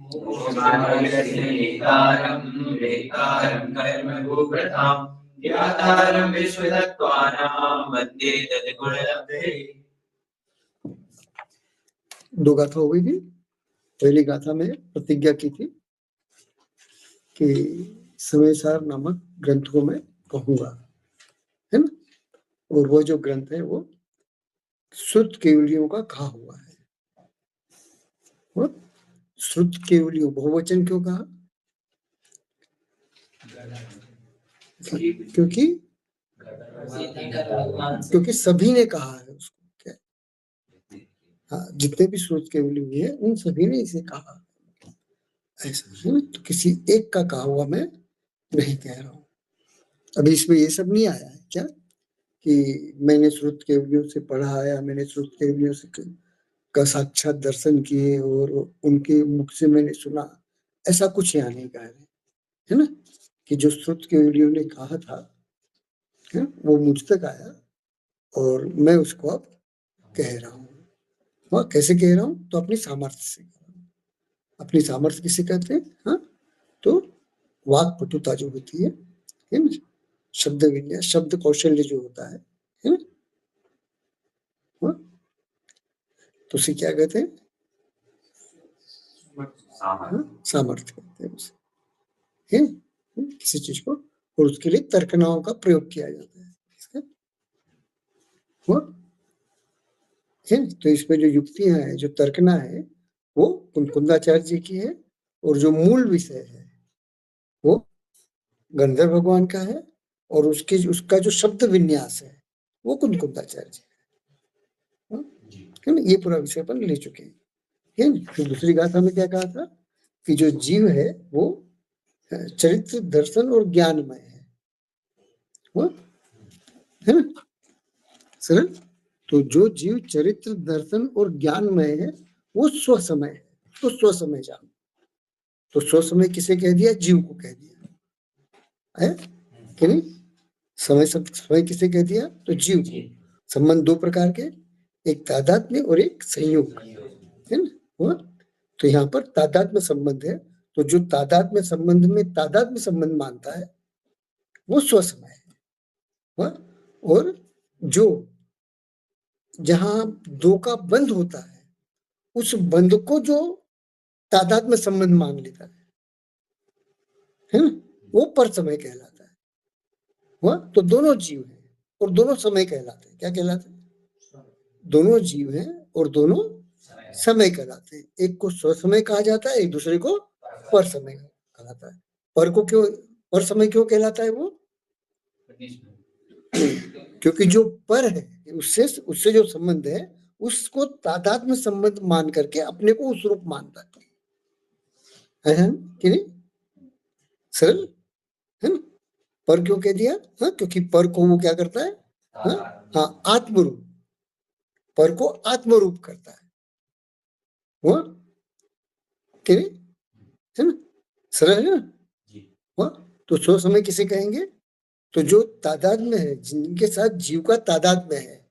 मोक्षमार्गस्य वेत्तारं कर्मभूप्रथां ज्ञातारं विश्वतत्त्वानां वन्दे तद्गुणलब्धे। दो गाथा हो गई थी। पहली गाथा में प्रतिज्ञा की थी कि समयसार नामक ग्रंथ को मैं कहूंगा, है ना। और वो जो ग्रंथ है वो श्रुत केवलियों का कहा हुआ है। श्रुत केवलियों बहुवचन क्यों कहा? क्योंकि सभी ने कहा है उसको। क्या? हाँ, जितने भी श्रुत केवली हुए हैं उन सभी ने इसे कहा। ऐसा है ना, तो किसी एक का कहा हुआ मैं नहीं कह रहा हूं। अभी इसमें ये सब नहीं आया है क्या कि मैंने श्रुत केवलियों से पढ़ा या मैंने श्रुत केवलियों से का साक्षात दर्शन किए और उनके मुख से मैंने सुना, ऐसा कुछ यहाँ नहीं कहा है ना। कि जो श्रुत केवलियों ने कहा था है, वो मुझ तक आया और मैं उसको अब कह रहा हूँ। वह कैसे कह रहा हूँ? तो अपनी सामर्थ्य से। अपनी सामर्थ्य किसे कहते हैं? हाँ, तो वाक पटुता जो होती है ना, शब्द विन्यास, शब्द कौशल्य जो होता है ना, तो उसे क्या कहते हैं? सामर्थ्य कहते हैं उसे, है किसी चीज को। और उसके लिए तर्कनाओं का प्रयोग किया जाता है। तो इसमें जो युक्तियां हैं, जो तर्कना है, वो कुंदाचार्य जी की है। और जो मूल विषय है वो गंधर्व भगवान का है। और उसका जो शब्द विन्यास है वो कुंदाचार्य जी है ना। ये पूरा विषय अपन ले चुके हैं। फिर दूसरी गाथा में क्या कहा था कि जो जीव है वो चरित्र, दर्शन और ज्ञानमय है ना सरल। तो जो जीव चरित्र, दर्शन और ज्ञानमय है वो स्वसमय है। तो स्वसमय जान, तो स्वसमय किसे कह दिया? जीव को कह दिया है कि नहीं। समय किसे कह दिया? तो जीव को। संबंध दो प्रकार के, एक तादात्म्य और एक संयोग, है ना। वो तो यहाँ पर तादात्म्य संबंध है। तो जो तादात्म्य संबंध में तादात्म्य संबंध मानता है वो स्वसमय है। और जो जहां दो का बंध होता है उस बंध को जो तादात्म्य संबंध मान लेता है ना, वो पर समय कहलाता है। हुआ तो दोनों जीव हैं और दोनों समय कहलाते हैं। क्या कहलाते हैं? दोनों जीव हैं और दोनों समय कहलाते हैं। एक को स्वसमय कहा जाता है, एक दूसरे को पर समय कहलाता है। पर को क्यों पर समय क्यों कहलाता है? वो क्योंकि जो पर है उससे जो संबंध है उसको तादात्म्य संबंध मान करके अपने को उस रूप मानता है कि नहीं सरल, है ना। पर क्यों कह दिया? हाँ, क्योंकि पर को वो क्या करता है? हाँ, आत्मरूप, पर को आत्मरूप करता है वो, कि नहीं, है ना सरल, है ना। तो सो समय किसे कहेंगे? तो जो तादाद में है, जिनके साथ जीव का तादाद में है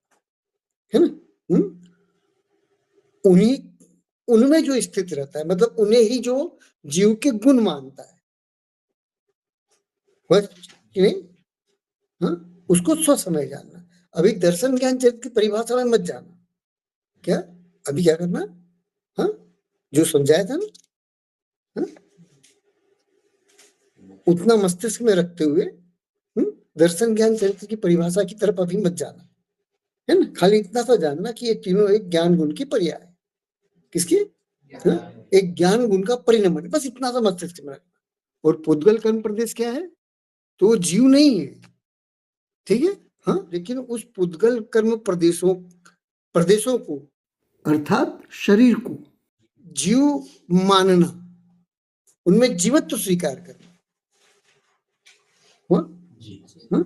ना, उन्हीं उनमें जो स्थित रहता है, मतलब उन्हें ही जो जीव के गुण मानता है कि नहीं, हाँ, उसको स्वसमय जानना। अभी दर्शन ज्ञान चरित्र की परिभाषा में मत जाना। क्या अभी क्या करना? हाँ, जो समझाया था ना, हाँ? उतना मस्तिष्क में रखते हुए दर्शन ज्ञान चरित्र की परिभाषा की तरफ अभी मत जाना, है ना। खाली इतना सा जानना कि ये तीनों एक ज्ञान गुण की पर्याय है। किसकी? एक ज्ञान गुण का परिणमन, बस इतना सा मस्तिष्क में रखना। और पुद्गल कर्म प्रदेश क्या है? तो जीव नहीं है, ठीक है, हाँ, लेकिन उस पुद्गल कर्म प्रदेशों को अर्थात शरीर को जीव मानना, उनमें जीवत्व तो स्वीकार करना। हाँ?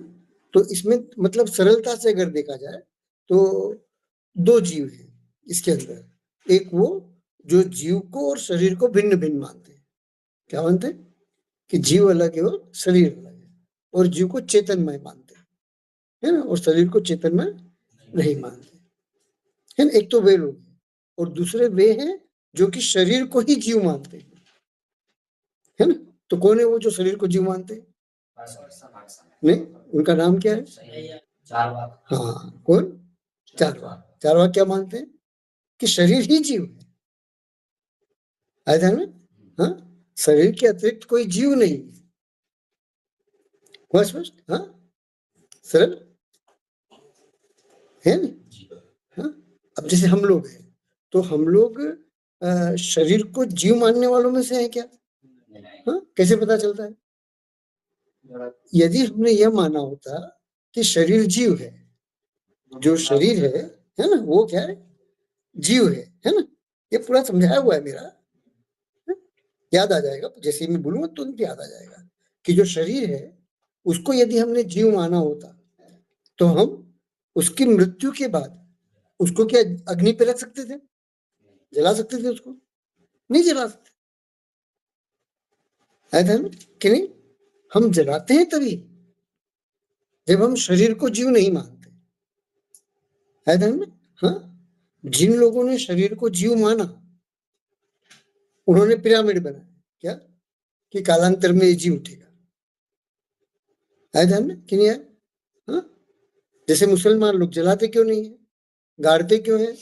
तो इसमें मतलब सरलता से अगर देखा जाए तो दो जीव हैं इसके अंदर। एक वो जो जीव को और शरीर को भिन्न भिन्न मानते हैं। क्या मानते हैं? कि जीव अलग है और शरीर अलग है। और जीव को चेतनमय मानते हैं, है ना, और शरीर को चेतनमय नहीं मानते, है ना। एक तो वे लोग हैं और दूसरे वे हैं जो कि शरीर को ही जीव मानते हैं। है ना? तो कौन है वो जो शरीर को जीव मानते हैं? नहीं, उनका नाम क्या है? हाँ, कौन? चारवाक। चारवाक क्या मानते हैं? कि शरीर ही जीव है। आया ध्यान में? हाँ, शरीर के अतिरिक्त कोई जीव नहीं है। हुआ स्पष्ट? हाँ, सरल है ना? हाँ, अब जैसे हम लोग हैं, तो हम लोग शरीर को जीव मानने वालों में से हैं क्या? हाँ, कैसे पता चलता है? यदि हमने यह माना होता कि शरीर जीव है, जो शरीर है ना, वो क्या है? जीव है ना? ये पूरा समझाया हुआ है मेरा, याद आ जाएगा जैसे ही मैं बोलूंगा तुरंत याद आ जाएगा कि जो शरीर है उसको यदि हमने जीव माना होता तो हम उसकी मृत्यु के बाद उसको क्या अग्नि पे रख सकते थे? जला सकते थे उसको? नहीं जला सकते। है ध्यान में कि नहीं? हम जलाते हैं तभी जब हम शरीर को जीव नहीं मानते। है ध्यान में? हाँ, जिन लोगों ने शरीर को जीव माना उन्होंने पिरामिड बनाया क्या कि कालांतर में ये जीव उठेगा। है ध्यान में कि नहीं है? हाँ, जैसे मुसलमान लोग जलाते क्यों नहीं है, गाड़ते क्यों है?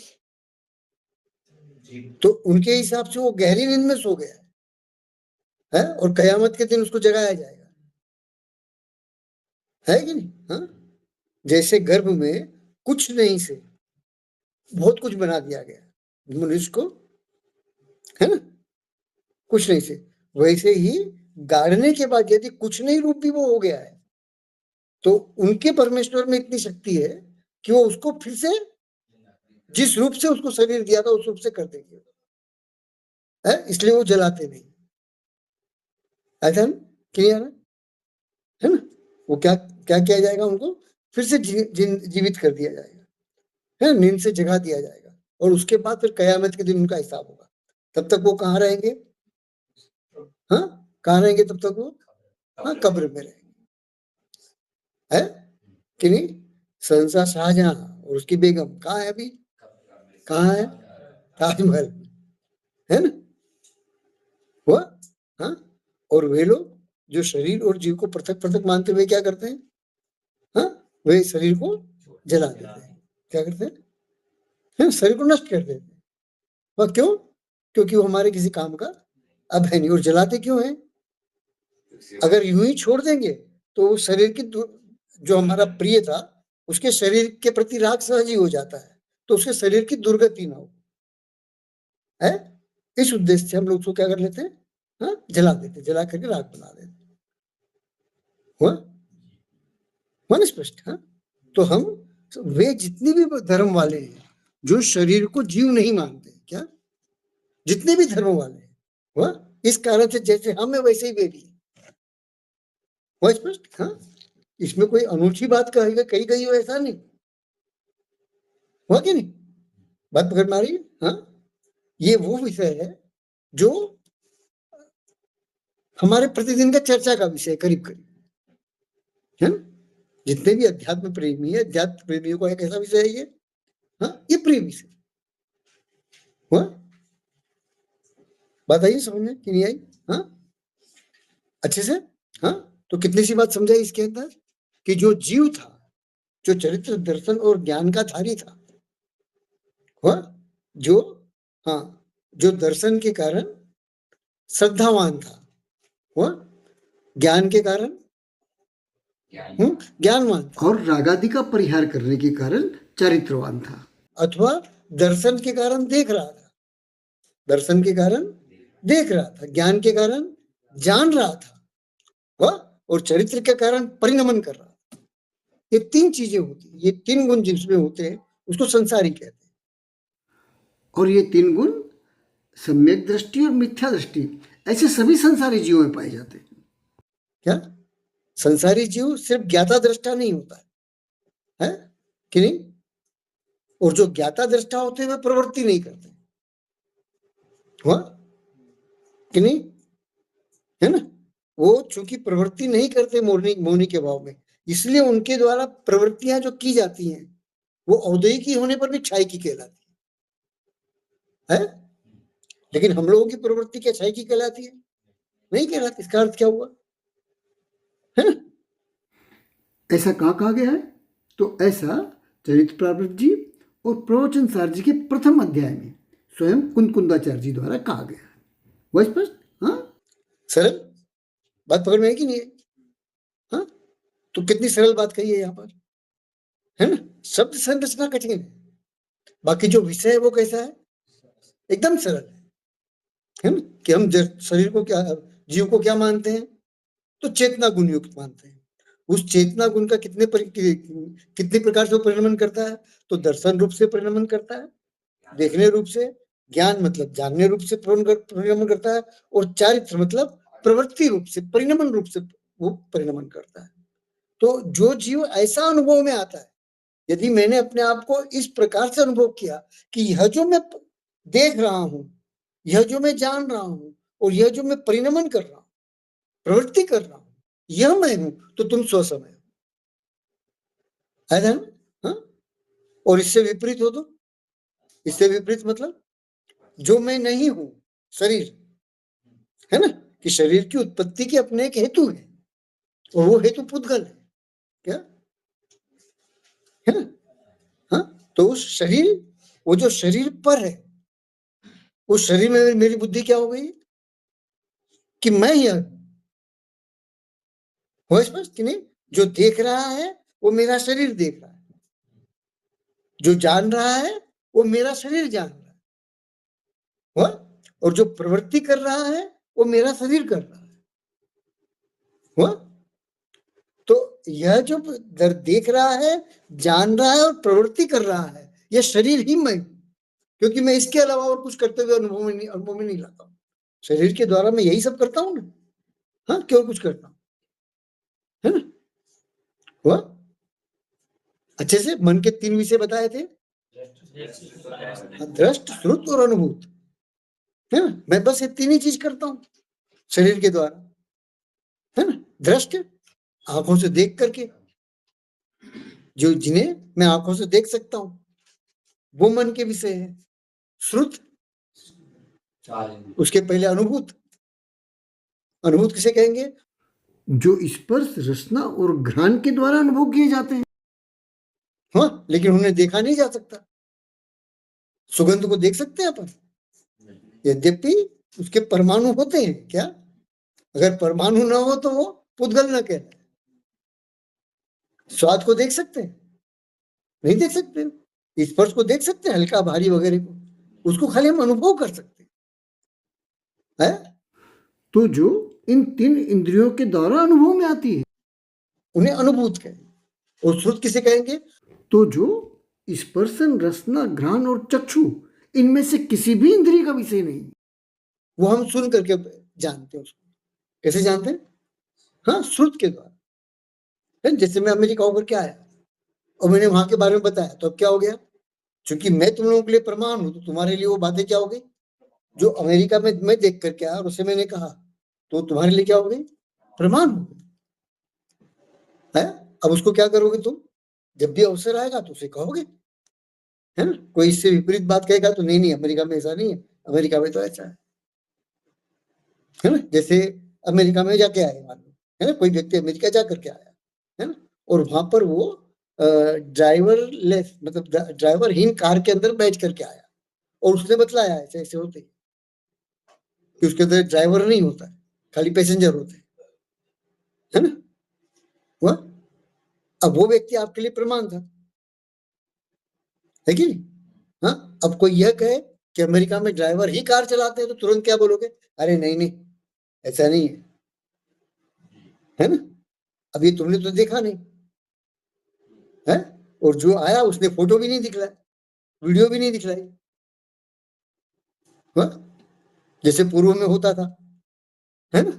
तो उनके हिसाब से वो गहरी नींद में सो गया है और कयामत के दिन उसको जगाया जाएगा। है कि नहीं? हाँ, जैसे गर्भ में कुछ नहीं से बहुत कुछ बना दिया गया मनुष्य को, है ना, कुछ नहीं से, वैसे ही गाड़ने के बाद यदि कुछ नहीं रूप भी वो हो गया है तो उनके परमेश्वर में इतनी शक्ति है कि वो उसको फिर से जिस रूप से उसको शरीर दिया था उस रूप से कर देंगे। है, इसलिए वो जलाते नहीं। ऐसा क्लियर है ना? वो क्या क्या किया जाएगा? उनको फिर से जीवित कर दिया जाएगा, है, नींद से जगा दिया जाएगा और उसके बाद फिर कयामत के दिन उनका हिसाब होगा। तब तक वो कहाँ रहेंगे? हाँ, कहाँ रहेंगे तब तक वो? हाँ, कब्र में रहेंगे। है कि नहीं? शहंशाह शाहजहां और उसकी बेगम कहाँ है अभी? कहाँ है? ताजमहल, है ना? हुआ? हाँ, और वे लोग जो शरीर और जीव को पृथक पृथक मानते हुए क्या करते हैं? हाँ, वे शरीर को जला देते हैं। क्या करते हैं? है, शरीर को नष्ट कर देते हैं। वह क्यों? क्योंकि वो हमारे किसी काम का अब है नहीं। और जलाते क्यों है? अगर यूं ही छोड़ देंगे तो शरीर की जो हमारा प्रिय था उसके शरीर के प्रति राग सहज ही हो जाता है, तो उसके शरीर की दुर्गति ना हो। है, इस उद्देश्य से हम लोग उसको क्या कर लेते हैं? हाँ, जला देते, जला करके राख बना देते। हुआ? हुआ ना स्पष्ट? हाँ, तो हम वे जितने भी धर्म वाले हैं जो शरीर को जीव नहीं मानते, क्या जितने भी धर्म वाले हैं, हुआ? इस कारण से जैसे हम है वैसे ही वे भी। हुआ स्पष्ट? हाँ, इसमें कोई अनूठी बात कही गई हो ऐसा नहीं। हुआ कि नहीं? बात पकड़ में आ रही है? हाँ, ये वो विषय है जो हमारे प्रतिदिन का चर्चा का विषय करीब करीब, है ना? जितने भी अध्यात्म प्रेमी है, अध्यात्म प्रेमियों का एक ऐसा विषय है ये। हाँ, ये प्रिय विषय। हुआ? बात आई समझ में कि नहीं आई? हाँ, अच्छे से। हाँ, तो कितनी सी बात समझाई इसके अंदर कि जो जीव था, जो चरित्र दर्शन और ज्ञान का धारी था, हुआ? जो, हाँ, जो दर्शन के कारण श्रद्धावान था, हुआ? ज्ञान के कारण ज्ञानवान था, और रागादि का परिहार करने के कारण चरित्रवान था, अथवा दर्शन के कारण देख रहा था, दर्शन के कारण देख रहा था, ज्ञान के कारण जान रहा था, हुआ? और चरित्र के कारण परिणमन कर रहा था। ये तीन चीजें होती, ये तीन गुण जिसमें होते हैं उसको संसारी कहते हैं। और ये तीन गुण सम्यक दृष्टि और मिथ्या दृष्टि ऐसे सभी संसारी जीवों में पाए जाते हैं। क्या? संसारी जीव सिर्फ ज्ञाता दृष्टा नहीं होता है कि नहीं? और जो ज्ञाता दृष्टा होते हैं वे प्रवृत्ति नहीं करते। हुआ कि नहीं? है ना? वो चूंकि प्रवृत्ति नहीं करते मौनी के भाव में, इसलिए उनके द्वारा प्रवृत्तियां जो की जाती हैं वो औदयिकी होने पर भी क्षयिकी कहलाती है। लेकिन हम लोगों की प्रवृत्ति क्या क्षयिकी कहलाती है? नहीं कह रहा था। इसका अर्थ क्या हुआ, है ना? ऐसा कहाँ कहा गया है? तो ऐसा चरित्र प्रावृत जी और प्रवचन सार जी के प्रथम अध्याय में स्वयं कुंदकुंदाचार्य जी द्वारा कहा गया है। वह स्पष्ट? हाँ, सरल बात पकड़ में है कि नहीं है? हाँ, तो कितनी सरल बात कही है यहाँ पर, है ना? शब्द संरचना कठिन है, बाकी जो विषय है वो कैसा है, एकदम सरल है ना? कि हम शरीर को क्या, जीव को क्या मानते हैं, तो चेतना गुण युक्त मानते हैं। उस चेतना गुण का कितने प्रकार से परिणमन करता है, तो दर्शन रूप से परिणमन करता है, देखने रूप से, ज्ञान मतलब जानने रूप से परिणमन करता है, और चारित्र मतलब प्रवृत्ति रूप से, परिणमन रूप से वो परिणमन करता है। तो जो जीव ऐसा अनुभव में आता है, यदि मैंने अपने आप को इस प्रकार से अनुभव किया कि यह जो मैं देख रहा हूं, यह जो मैं जान रहा हूं, और यह जो मैं परिणमन कर रहा हूं, प्रवृत्ति कर रहा हूं, यह मैं हूं, तो तुम स्वसमय हो, है ना? हाँ? और इससे विपरीत हो तो, इससे विपरीत मतलब जो मैं नहीं हूं, शरीर, है ना? कि शरीर की उत्पत्ति के अपने एक हेतु है, और वो हेतु पुद्गल है, क्या है ना? हाँ, तो उस शरीर, वो जो शरीर पर है, उस शरीर में मेरी बुद्धि क्या हो गई कि मैं ही हो स्पष्ट कि नहीं? जो देख रहा है वो मेरा शरीर देख रहा है, जो जान रहा है वो मेरा शरीर जान रहा है, हुआ? और जो प्रवृत्ति कर रहा है वो मेरा शरीर कर रहा है, हुआ? तो यह जो देख रहा है, जान रहा है और प्रवृत्ति कर रहा है, यह शरीर ही मैं हूं, क्योंकि मैं इसके अलावा और कुछ करते हुए अनुभव में नहीं लाता हूं। शरीर के द्वारा मैं यही सब करता हूं ना, हाँ, क्यों कुछ करता हूं, है ना? हुआ? अच्छे से मन के 3 विषय बताए थे, दृष्ट, श्रुत और अनुभूत, है ना? मैं बस ये 3 ही चीज करता हूं शरीर के द्वारा, है ना? दृष्ट, आंखों से देख करके, जो जिन्हें मैं आंखों से देख सकता हूं, वो मन के विषय है। श्रुत, उसके पहले अनुभूत, अनुभूत किसे कहेंगे? जो स्पर्श, रसना और घ्राण के द्वारा अनुभव किए जाते हैं, हाँ, लेकिन उन्हें देखा नहीं जा सकता। सुगंध को देख सकते हैं अपन, यद्यपि उसके परमाणु होते हैं, क्या? अगर परमाणु ना हो तो वो पुद्गल न कहलाए। स्वाद को देख सकते हैं? नहीं देख सकते। स्पर्श को देख सकते हैं, हल्का भारी वगैरह को, उसको खाली हम अनुभव कर सकते हैं, है? तो जो इन 3 इंद्रियों के द्वारा अनुभव में आती है, उन्हें अनुभूत कहेंगे। और श्रुत किसे कहेंगे? तो जो स्पर्शन, रसना, घ्राण और चक्षु, इनमें से किसी भी इंद्रिय का विषय नहीं, वो हम सुन करके जानते हैं उसको। कैसे जानते हैं? हाँ, श्रुत के द्वारा। जैसे मैं अमेरिका होकर के आया और मैंने वहां के बारे में बताया, तो अब क्या हो गया? क्योंकि मैं तुम लोगों के लिए प्रमाण हूं, तो तुम्हारे लिए वो बातें क्या हो गई? जो अमेरिका में मैं देख करके आया और उसे मैंने कहा, तो तुम्हारे लिए क्या हो गई? प्रमाण हो गई, है? अब उसको क्या करोगे तुम? जब भी अवसर आएगा तो उसे कहोगे, है ना? कोई इससे विपरीत बात कहेगा तो नहीं, अमेरिका में ऐसा नहीं है, अमेरिका में तो ऐसा है ना? जैसे अमेरिका में जाके आए, मान लो, है ना, कोई व्यक्ति अमेरिका जा करके आया, है ना, और वहां पर वो ड्राइवर लेस, मतलब ड्राइवरहीन कार के अंदर बैठ करके आया, और उसने बतलाया ऐसे ऐसे होते कि उसके अंदर ड्राइवर नहीं होता है, खाली पैसेंजर होते हैं, है ना? हुआ? अब वो व्यक्ति आपके लिए प्रमाण था, है कि नहीं? हाँ, अब कोई यह कहे कि अमेरिका में ड्राइवर ही कार चलाते हैं, तो तुरंत क्या बोलोगे? अरे नहीं, ऐसा नहीं है ना? अब ये तुमने तो देखा नहीं है, और जो आया उसने फोटो भी नहीं दिखलाई, वीडियो भी नहीं दिखलाई, जैसे पूर्व में होता था, है ना?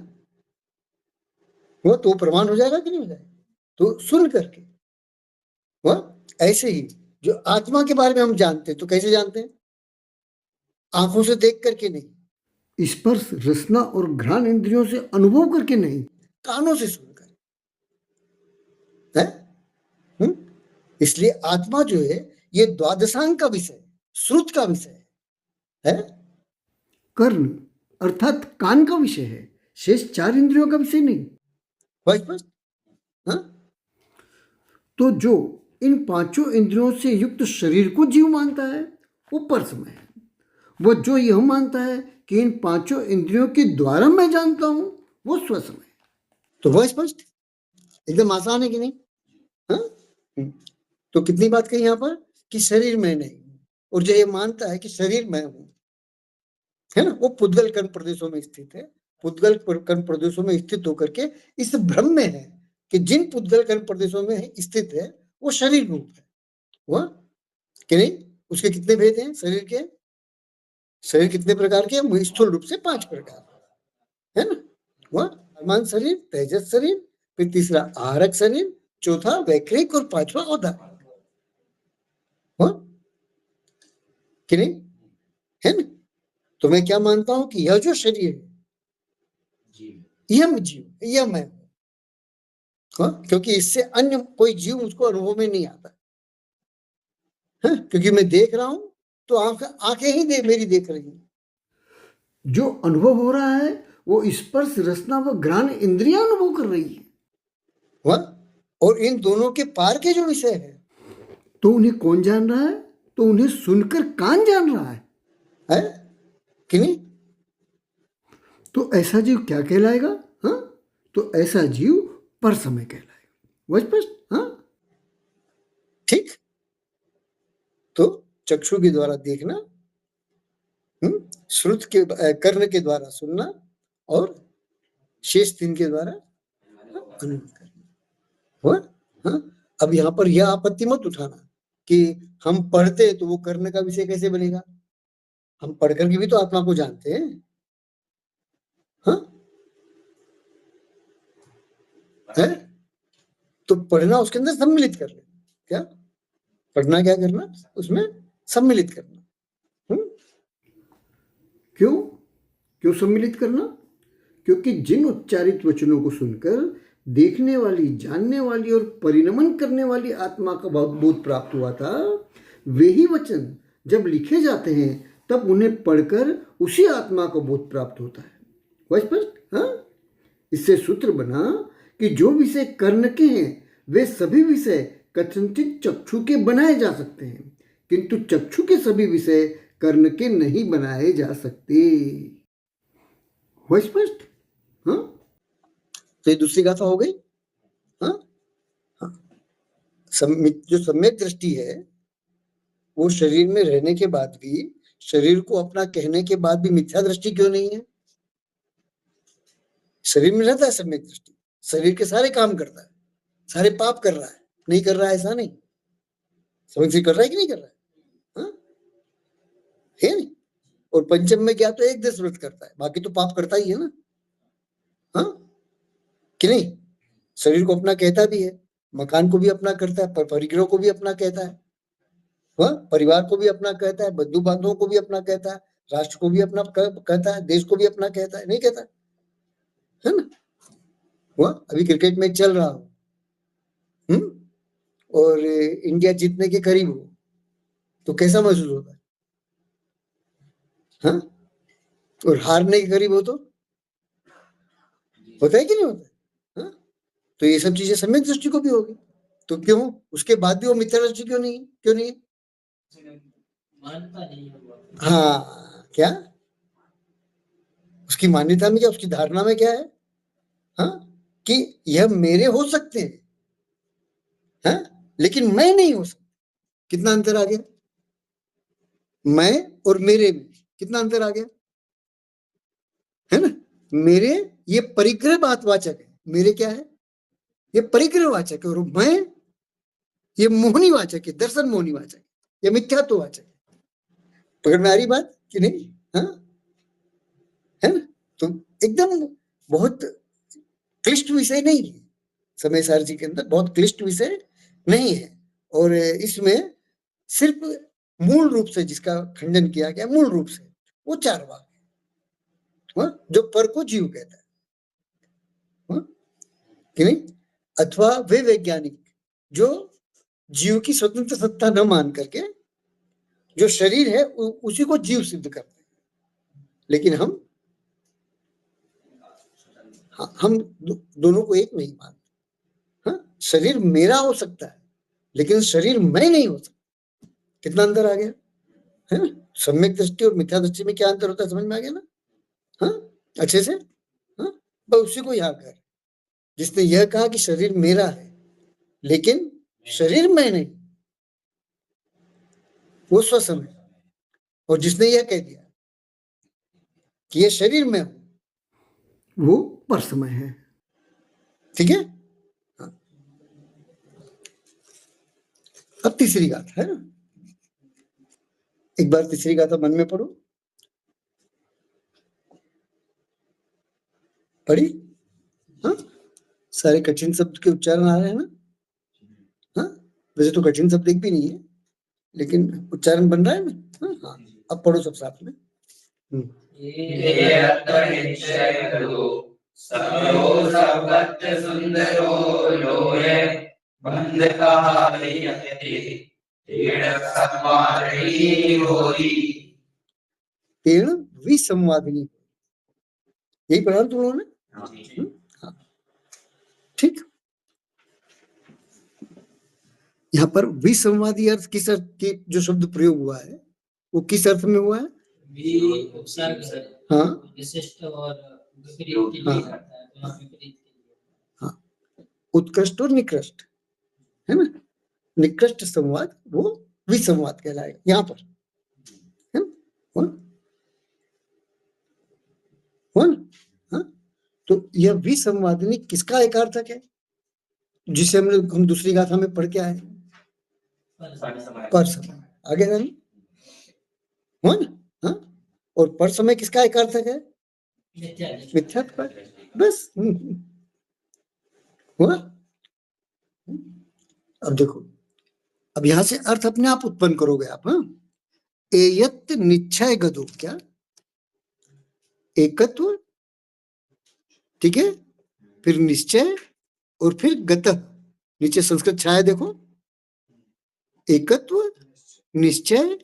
वो तो प्रमाण हो जाएगा कि नहीं हो जाएगा? तो सुन करके, ऐसे ही जो आत्मा के बारे में हम जानते हैं, तो कैसे जानते हैं? आंखों से देख करके नहीं, स्पर्श, रसना और घ्राण इंद्रियों से अनुभव करके नहीं, कानों से सुनकर, है? इसलिए आत्मा जो है ये द्वादशांग का विषय, श्रुत का विषय है? कर्ण अर्थात कान का विषय है, शेष 4 इंद्रियों का विषय नहीं। स्पष्ट? हाँ, तो जो इन 5 इंद्रियों से युक्त शरीर को जीव मानता है वो पर समय है। वो जो यह मानता है कि इन 5 इंद्रियों के द्वारा मैं जानता हूं वो स्वसमय। तो वह स्पष्ट, एकदम आसान है कि नहीं? हाँ? तो कितनी बात कही यहाँ पर कि शरीर में नहीं, और जो ये मानता है कि शरीर में हूं, है ना, वो पुद्गल कर्म प्रदेशों में स्थित है। पुद्गल कर्म प्रदेशों में स्थित होकर के इस भ्रम में है कि जिन पुद्गल कर्म प्रदेशों में स्थित है वो शरीर रूप है। वह कि नहीं? उसके कितने भेद हैं शरीर के? शरीर कितने प्रकार के? स्थूल रूप से 5 प्रकार, है ना? वह अमान शरीर, तेजस शरीर, फिर तीसरा आहारक शरीर, चौथा वैक्रिक और 5वां औदारिक। कि नहीं? है ना? तो मैं क्या मानता हूं कि यह जो शरीर है यह जीव, यह मैं हूं। क्योंकि इससे अन्य कोई जीव मुझको अनुभव में नहीं आता है, क्योंकि मैं देख रहा हूं तो आंखें ही मेरी देख रही हैं। जो अनुभव हो रहा है वो स्पर्श, रसना व घ्राण इंद्रियां अनुभव कर रही है। वह और इन दोनों के पार के जो विषय है तो उन्हें कौन जान रहा है? तो उन्हें सुनकर कान जान रहा है कि नहीं? तो ऐसा जीव क्या कहलाएगा? हाँ, तो ऐसा जीव पर समय कहलाएगा। स्पष्ट? हाँ, ठीक। तो चक्षु के द्वारा देखना, श्रुत के कर्ण के द्वारा सुनना और शेष 3 के द्वारा अनुभव करना। हाँ? अब यहाँ पर यह आपत्ति मत उठाना कि हम पढ़ते तो वो कर्ण का विषय कैसे बनेगा? हम पढ़कर के भी तो आत्मा को जानते हैं। हाँ? है? तो पढ़ना उसके अंदर सम्मिलित कर ले। क्या पढ़ना? क्या करना? उसमें सम्मिलित करना। क्यों? क्यों सम्मिलित करना? क्योंकि जिन उच्चारित वचनों को सुनकर देखने वाली, जानने वाली और परिणमन करने वाली आत्मा का बोध प्राप्त हुआ था, वे ही वचन जब लिखे जाते हैं तब उन्हें पढ़कर उसी आत्मा को बोध प्राप्त होता है। वह स्पष्ट? हाँ, इससे सूत्र बना कि जो विषय कर्ण के हैं वे सभी विषय कथनचित चक्षु के बनाए जा सकते हैं, किंतु चक्षु के सभी विषय कर्ण के नहीं बनाए जा सकते। स्पष्ट? हाँ, तो ये दूसरी गाथा हो गई। हाँ, जो सम्यक दृष्टि है वो शरीर में रहने के बाद भी, शरीर को अपना कहने के बाद भी मिथ्या दृष्टि क्यों नहीं है? शरीर में रहता है सम्यक दृष्टि, शरीर के सारे काम करता है, सारे पाप कर रहा है, नहीं कर रहा है ऐसा नहीं, समझ कर रहा है कि नहीं कर रहा है? हाँ? है नहीं? और पंचम में क्या तो एक दस व्रत करता है, बाकी तो पाप करता ही है ना। हाँ कि नहीं? शरीर को अपना कहता भी है, मकान को भी अपना करता है, परिग्रह को भी अपना कहता है, परिवार को भी अपना कहता है, बंधु बांधवों को भी अपना कहता है, राष्ट्र को भी अपना कहता है, देश को भी अपना कहता है, नहीं कहता है ना? अभी क्रिकेट मैच चल रहा हो और इंडिया जीतने के करीब हो तो कैसा महसूस होता है? हाँ? और हारने के करीब हो तो होता है कि नहीं होता? हाँ? तो ये सब चीजें सम्यक दृष्टि को भी होगी, तो क्यों उसके बाद भी वो मिथ्या दृष्टि क्यों नहीं है? मानता नहीं है। हाँ, क्या उसकी मान्यता में, क्या उसकी धारणा में क्या है? हाँ, कि यह मेरे हो सकते हैं, हाँ? लेकिन मैं नहीं हो सकता। कितना अंतर आ गया? मैं और मेरे में कितना अंतर आ गया, है ना? मेरे ये परिग्रह बातवाचक है, मेरे क्या है? ये परिग्रह वाचक है, और मैं ये मोहनी वाचक है, दर्शन मोहनी वाचक है, ये मिथ्यात्व वाचक है। पकड़ में आ रही बात कि नहीं? हाँ, है ना? तो एकदम बहुत क्लिष्ट विषय नहीं है, समय सारथी के अंदर बहुत क्लिष्ट विषय नहीं है, और इसमें सिर्फ मूल रूप से जिसका खंडन किया गया, मूल रूप से वो 4 वाक्य, जो पर को जीव कहता है कि नहीं, अथवा वे वैज्ञानिक जो जीव की स्वतंत्र सत्ता न मान करके जो शरीर है उसी को जीव सिद्ध करते हैं, लेकिन हम हाँ, हम दोनों को एक नहीं मानते। हाँ, शरीर मेरा हो सकता है लेकिन शरीर मैं नहीं हो सकता। कितना अंतर आ गया है ना? सम्यक दृष्टि और मिथ्या दृष्टि में क्या अंतर होता है, समझ में आ गया ना? हाँ, अच्छे से। हाँ, बस उसी को यहाँ कर, जिसने यह कहा कि शरीर मेरा है लेकिन शरीर मैं नहीं, वो स्वसमय। और जिसने यह कह दिया कि ये शरीर में हूं, वो परसमय है। ठीक है? हाँ। अब तीसरी गाथा है ना, एक बार तीसरी गाथा मन में पढ़ो। पढ़ी? हाँ, सारे कठिन शब्द के उच्चारण आ रहे हैं ना? हाँ, वैसे तो कठिन शब्द एक भी नहीं है लेकिन उच्चारण बन रहा है ना? हाँ, हाँ। अब पढ़ो सब साथ में। ये अर्थनिश्चय करो, समयो सर्वत्र सुंदरो लोये, बंधकारियते, तेण संवारिणी होरी। तेण विसंवादिनी, यही पढ़ा तुम लोगों ने? हाँ, ठीक। यहाँ पर विसंवादी अर्थ किस अर्थ के जो शब्द प्रयोग हुआ है वो किस अर्थ में हुआ है? हाँ, विशिष्ट और विपरीत के लिए हाँ। करता है, तो यहाँ विपरीत के लिए। हाँ, उत्कृष्ट और निकृष्ट है ना? निकृष्ट संवाद वो विसंवाद कहलाएगा यहाँ पर, है ना? हो ना? हाँ, तो यह विसंवादिनी किसका एक अर्थक है जिसे हम दूसरी गाथा में पढ़ के आए? पर समय। आगे रानी, हो ना? हाँ, और पर समय किसका एक अर्थक है? मिथ्यात्व। बस। हुआ? अब देखो, अब यहां से अर्थ अपने आप उत्पन्न करोगे आप। हाँ, एयत निश्चय गदो, क्या एकत्व, ठीक है, फिर निश्चय और फिर गत। नीचे संस्कृत छाया देखो, एकत्व निश्चय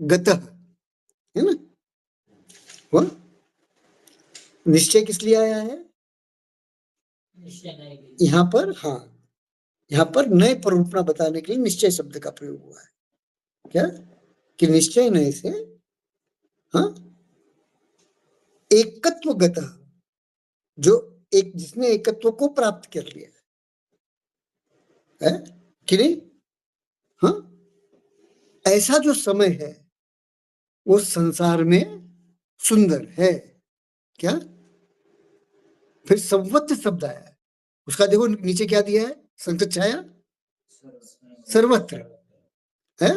गत, है ना? हुआ? निश्चय किस लिए आया है यहाँ पर? हाँ, यहाँ पर नए प्ररूपणा बताने के लिए निश्चय शब्द का प्रयोग हुआ है। क्या कि निश्चय नए से, हाँ, एकत्वगत, जो एक जिसने एकत्व को प्राप्त कर लिया है कि नहीं? हाँ, ऐसा जो समय है वो संसार में सुंदर है। क्या? फिर संवत्त शब्द आया है, उसका देखो नीचे क्या दिया है, संस्कृत छाया, सर्वत्र है।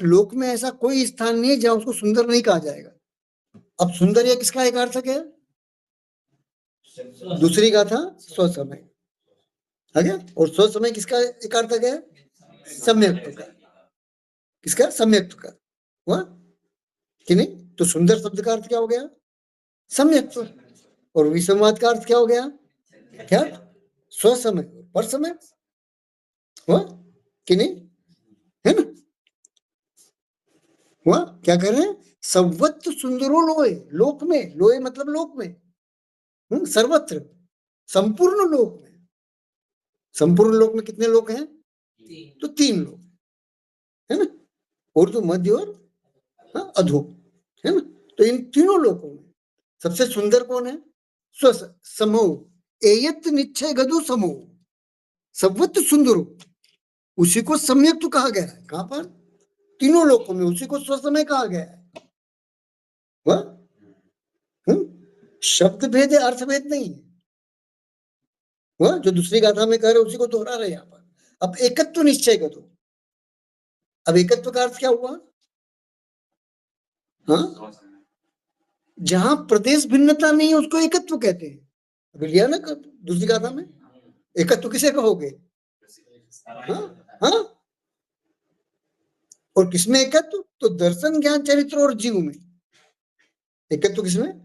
लोक में ऐसा कोई स्थान नहीं है जहां उसको सुंदर नहीं कहा जाएगा। अब सुंदर यह किसका एक अर्थक है? दूसरी गाथा स्वसमय, है क्या? और स्वसमय किसका एक अर्थक है? सम्यक्त्व का। किसका? सम्यक्त्व का। हुआ कि नहीं? तो सुंदर शब्द का अर्थ क्या हो गया? सम्यक्त्व। और विसंवाद का अर्थ क्या हो गया? क्या? स्वसमय पर समय। हुआ कि नहीं? है ना? हुआ? क्या कर रहे हैं? संवत्त सुंदरो लोए, लोक में, लोए मतलब लोक में, सर्वत्र, संपूर्ण लोक में। संपूर्ण लोक में कितने लोग हैं? तो 3 लोग, है ना? और तो मध्य और, हाँ, अधो, है ना? तो इन तीनों लोकों में सबसे सुंदर कौन है? स्व समूह, एयत निश्चय गदु समूह, संवत्त सुंदरो, उसी को सम्यक तो कहा गया है। कहां पर? तीनों लोकों में उसी को स्वसमय कहा गया है। शब्द भेद है, अर्थ भेद नहीं है। वह जो दूसरी गाथा में कह रहे उसी को दोहरा रहे यहाँ पर। अब एकत्व निश्चय करो। अब एकत्व का अर्थ क्या हुआ? हाँ, जहां प्रदेश भिन्नता नहीं है उसको एकत्व कहते हैं। अभी लिया ना दूसरी गाथा में, एकत्व किसे कहोगे? हाँ, हाँ, और किसमें एकत्व? तो दर्शन ज्ञान चरित्र और जीव में एकत्व। किसमें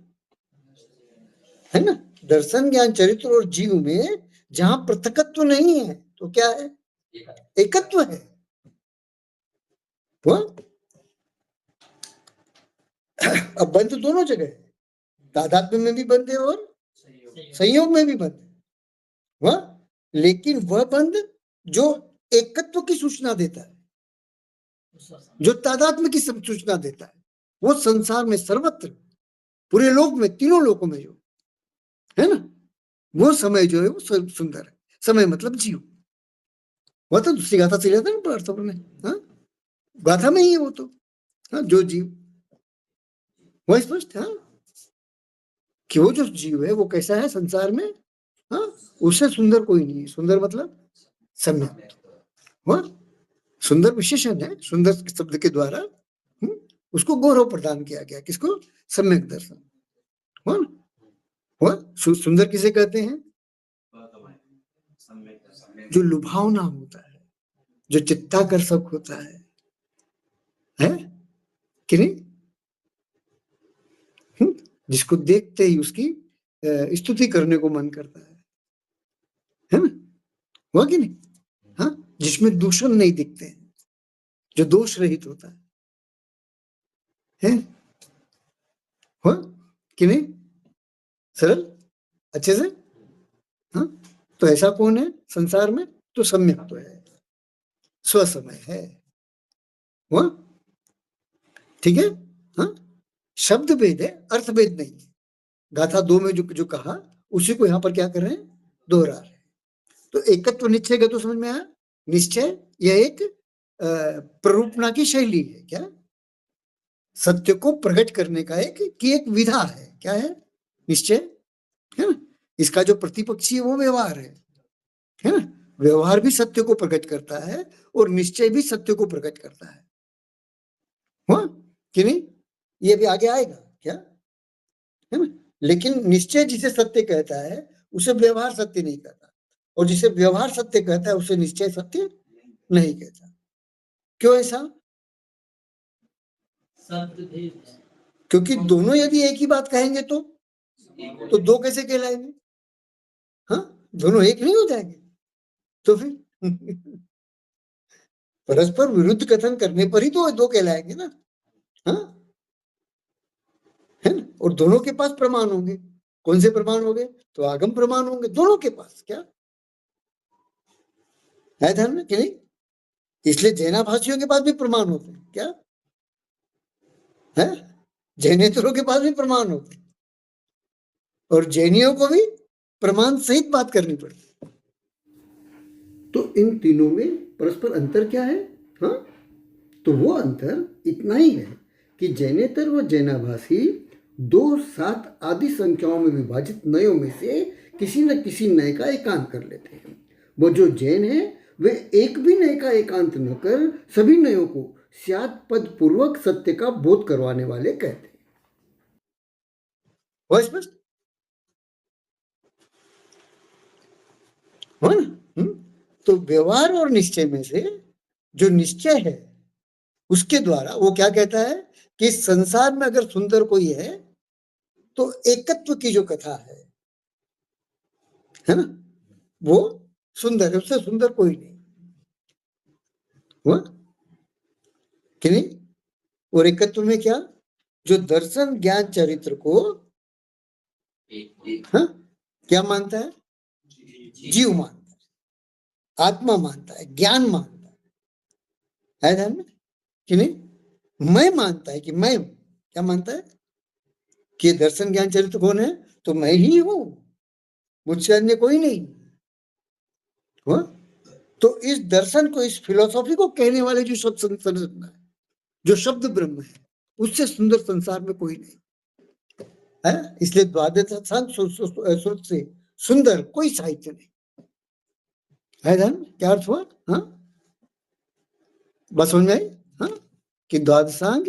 है ना? दर्शन ज्ञान चरित्र और जीव में जहां पृथकत्व नहीं है तो क्या है? एकत्व है। हुआ? अब बंद दोनों जगह है। तादात्म्य में भी बंद है और संयोग में भी बंद है वह, लेकिन वह बंद जो एकत्व की सूचना देता है, जो तादात्म्य की सूचना देता है, वो संसार में सर्वत्र पूरे लोक में, तीनों लोकों में जो है ना, वो समय जो है वो सुंदर है। समय मतलब जीव, वह तो दूसरी गाथा चले जाता है ना पार्थ में, हाँ गाथा में ही है वो तो, हाँ जो जीव, वह स्पष्ट है कि वो जो जीव है वो कैसा है संसार में, हाँ उससे सुंदर कोई नहीं है। सुंदर मतलब सम्यक, वह सुंदर विशेषण है, सुंदर शब्द के द्वारा उसको गौरव प्रदान किया गया, किसको, सम्यक दर्शन। वह सुंदर किसे कहते हैं, जो लुभावना होता है, जो चित्ताकर्षक होता है कि नहीं, जिसको देखते ही उसकी स्तुति करने को मन करता है ना, हुआ कि नहीं, हाँ जिसमें दूषण नहीं दिखते हैं, जो दोष रहित होता है हुआ कि नहीं, सरल अच्छे से, हाँ तो ऐसा कौन है संसार में, तो सम्यक तो है, स्वसमय है हुआ, ठीक है, हाँ शब्द भेद है, अर्थ भेद नहीं है। गाथा 2 में जो कहा उसी को यहाँ पर क्या कर रहे हैं, दोहरा रहे हैं। तो एकत्व निश्चय का तो समझ में आया, निश्चय यह एक प्ररूपणा की शैली है, क्या सत्य को प्रकट करने का एक विधा है, क्या है निश्चय, है ना। इसका जो प्रतिपक्षी है वो व्यवहार है ना, व्यवहार भी सत्य को प्रकट करता है और निश्चय भी सत्य को प्रकट करता है, हुआ कि नहीं, ये भी आगे आएगा क्या, है ना। लेकिन निश्चय जिसे सत्य कहता है उसे व्यवहार सत्य नहीं कहता, और जिसे व्यवहार सत्य कहता है उसे निश्चय सत्य नहीं कहता। क्यों ऐसा, क्योंकि दोनों यदि एक ही बात कहेंगे तो दो कैसे कहलाएंगे, हाँ दोनों एक नहीं हो जाएंगे, तो फिर परस्पर विरुद्ध कथन करने पर ही तो दो कहलाएंगे ना, हाँ है ना। और दोनों के पास प्रमाण होंगे, कौन से प्रमाण होंगे, तो आगम प्रमाण होंगे दोनों के पास, क्या है ध्यान में कि नहीं। इसलिए जैनाभाषियों के पास भी प्रमाण होते हैं, क्या है, जैनेतरों के पास भी प्रमाण होते हैं, और जैनियों को भी प्रमाण सहित बात करनी पड़ती है। तो इन तीनों में परस्पर अंतर क्या है, हाँ तो वो अंतर इतना ही है कि जैनेतर व जैनाभाषी 2, 7 आदि संख्याओं में विभाजित नयों में से किसी न किसी नय का एकांत कर लेते हैं। वो जो जैन है वे एक भी नय का एकांत न कर सभी नयों को स्यात् पद पूर्वक सत्य का बोध करवाने वाले कहते हैं। वो स्पष्ट हो ना। तो व्यवहार और निश्चय में से जो निश्चय है उसके द्वारा वो क्या कहता है कि संसार में अगर सुंदर कोई है तो एकत्व की जो कथा है ना, वो सुंदर है, उससे सुंदर कोई नहीं हुआ कि नहीं। और एकत्व में क्या, जो दर्शन ज्ञान चरित्र को हाँ क्या मानता है, जीव मानता है, आत्मा मानता है, ज्ञान मानता है ध्यान में कि नहीं। मैं मानता है कि मैं हूं, क्या मानता है कि दर्शन ज्ञान चरित्र कौन है, तो मैं ही हूं, मुझसे अन्य कोई नहीं हुआ। तो इस दर्शन को, इस फिलोसॉफी को कहने वाले जो शब्द संरचना है, जो शब्द ब्रह्म है, उससे सुंदर संसार में कोई नहीं है। इसलिए द्वादश श्रुत से सुंदर कोई साहित्य नहीं है धन। क्या अर्थ हुआ, हाँ बस समझ में आई, हाँ कि द्वादशांग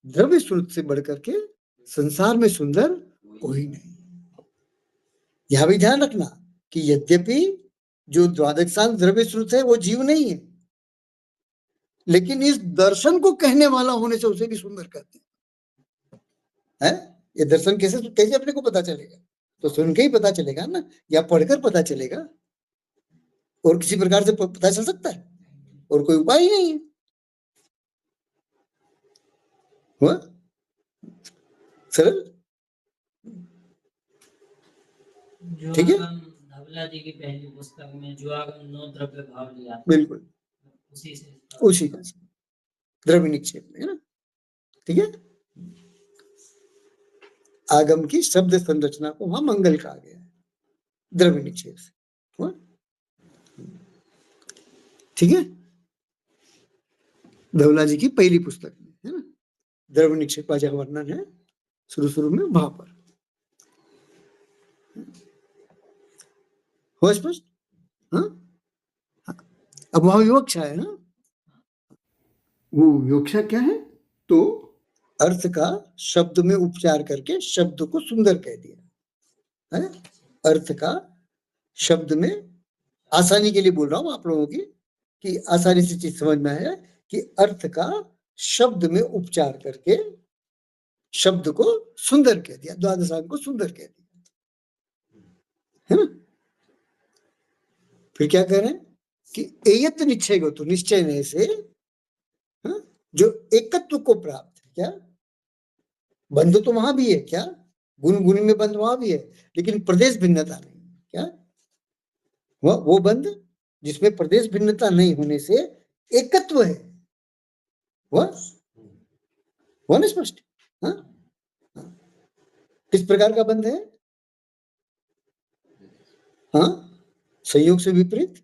द्रव्य श्रुत से बढ़कर के संसार में सुंदर कोई नहीं। यह भी ध्यान रखना कि यद्यपि जो द्वादशांग द्रव्य श्रुत है वो जीव नहीं है, लेकिन इस दर्शन को कहने वाला होने से उसे भी सुंदर कहते हैं। ये दर्शन कैसे अपने को पता चलेगा, तो सुन के ही पता चलेगा ना, या पढ़कर पता चलेगा, और किसी प्रकार से पता चल सकता है, और कोई उपाय ही नहीं है हुआ, सरल। ठीक है? जुआगम धवला जी की पहली पुस्तक में जुआगम 9 द्रव्य भाव लिया, बिल्कुल उसी से उसी का द्रव्य निक्षेप में, है ना? ठीक है? आगम की शब्द संरचना को वहां मंगल कहा गया है, द्रव्य निक्षेप से। हुआ? ठीक है? धवला जी की पहली पुस्तक में, है ना? द्रव्य निक्षेप का जहां वर्णन है शुरू में वहां पर। हो स्पष्ट? हाँ? अब वहां विवक्षा है ना, वो विवक्षा क्या है? तो अर्थ का शब्द में उपचार करके शब्द को सुंदर कह दिया है। अर्थ का शब्द में, आसानी के लिए बोल रहा हूं आप लोगों की, कि आसानी से चीज समझ में आए, कि अर्थ का शब्द में उपचार करके शब्द को सुंदर कह दिया, द्वादशांग को सुंदर कह दिया, है ना? फिर क्या कह रहे हैं कि एयत निश्चय को, तो निश्चय में से, हाँ, जो एकत्व को प्राप्त है, क्या बंध तो वहां भी है, क्या गुण गुण में बंध वहां भी है, लेकिन प्रदेश भिन्नता नहीं, क्या वो बंध जिसमें प्रदेश भिन्नता नहीं होने से एकत्व है, वो ना स्पष्ट? हाँ? किस प्रकार का बंध है? हाँ, संयोग से विपरीत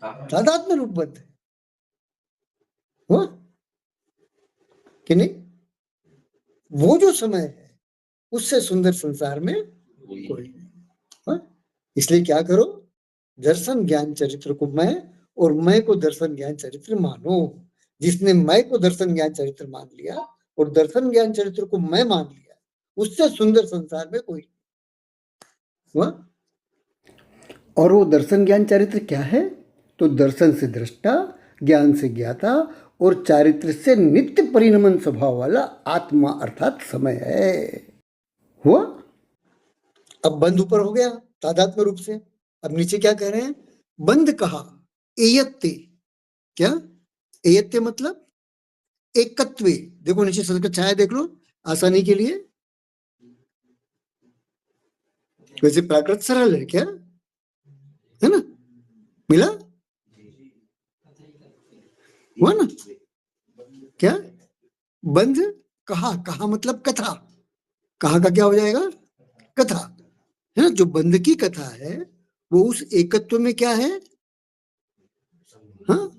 तादात्म्य रूप बंध है, हुआ कि नहीं? वो जो समय है उससे सुंदर संसार में कोई नहीं। हाँ? इसलिए क्या करो, दर्शन ज्ञान चरित्र को मैं, और मैं को दर्शन ज्ञान चरित्र मानो। जिसने मैं को दर्शन ज्ञान चरित्र मान लिया और दर्शन ज्ञान चरित्र को मैं मान लिया, उससे सुंदर संसार में कोई नहीं। हुआ? और वो दर्शन ज्ञान चरित्र क्या है? तो दर्शन से दृष्टा, ज्ञान से ज्ञाता, और चारित्र से नित्य परिणमन स्वभाव वाला आत्मा अर्थात समय है। हुआ? अब बंध ऊपर हो गया तादात्म्य रूप से। अब नीचे क्या कह रहे हैं? बंध कहा एयत्ते, क्या एयत्ते मतलब एकत्वे। देखो नीचे संस्कृत छाया देख लो आसानी के लिए। वैसे प्राकृत सरल है, क्या है ना? मिला? हुआ ना? क्या बंध कहा, कहा मतलब कथा, कहा का क्या हो जाएगा? कथा, है ना? जो बंध की कथा है वो उस एकत्व में क्या है? हाँ,